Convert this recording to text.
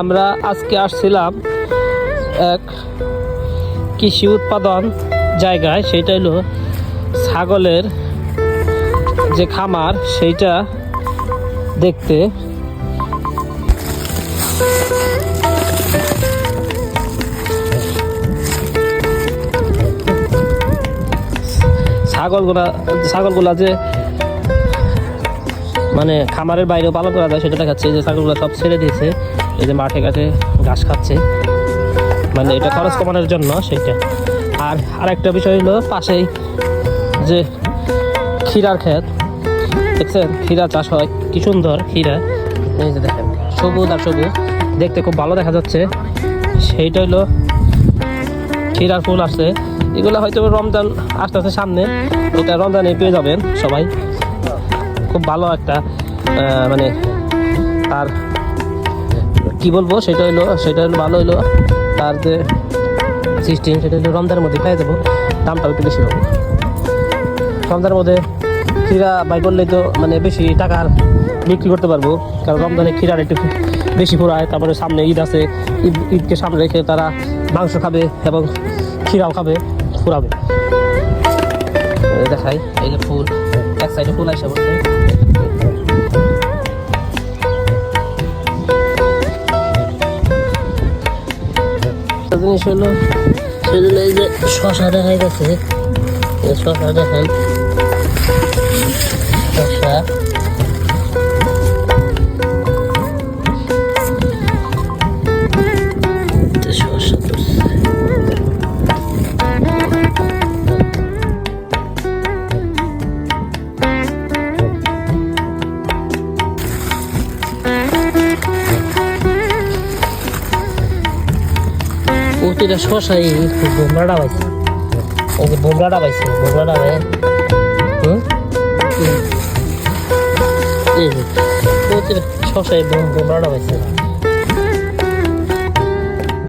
আমরা আজকে আসছিলাম এক কৃষি উৎপাদন জায়গায়, সেটা হলো ছাগলের যে খামার সেইটা দেখতে। ছাগলগুলা যে মানে খামারের বাইরেও পালন করা যায় সেটা দেখাচ্ছে। যে ছাগলগুলো সব ছেড়ে দিয়েছে, এই যে মাঠে ঘাটে ঘাস খাচ্ছে, মানে এটা খরচ কমানোর জন্য সেইটা। আর আরেকটা বিষয় হলো পাশেই যে ক্ষীরার ক্ষেত দেখছেন, ক্ষীরা চাষ হয়, কি সুন্দর ক্ষীরা, এই যে দেখেন সবুজ আর সবুজ, দেখতে খুব ভালো দেখা যাচ্ছে। সেইটা হলো ক্ষীরার ফুল আসছে, এগুলো হয়তো রমজান আস্তে আস্তে সামনে, এটা রমজানে পেয়ে যাবেন সবাই। খুব ভালো একটা মানে তার কি বলবো, সেটা হলো ভালো হলো তার যে সিস্টেম, সেটা হলো রমজানের মধ্যে পেয়ে যাবো, দামটাও একটু বেশি হবে। রমজানের মধ্যে ক্ষীরা বাই করলেই তো মানে বেশি টাকার বিক্রি করতে পারবো, কারণ রমজানে ক্ষীরার একটু বেশি ফুরায়। তারপরে সামনে ঈদ আছে, ঈদকে সামনে রেখে তারা মাংস খাবে এবং ক্ষীরাও খাবে, ফুরাবে। দেখাই এই যে ফুল, এক সাইডে ফুল আসে বলছে। জিনিস হলো সেগুলো এই যে শশা দেখা গেছে, শশা দেখেন, শশা প্রতিটা শশাই বোমরাটা পাইছে, এই যে বোমরাটা পাইছে, বোমরাটা প্রতিটা শশাই বোমরাটা পাইছে।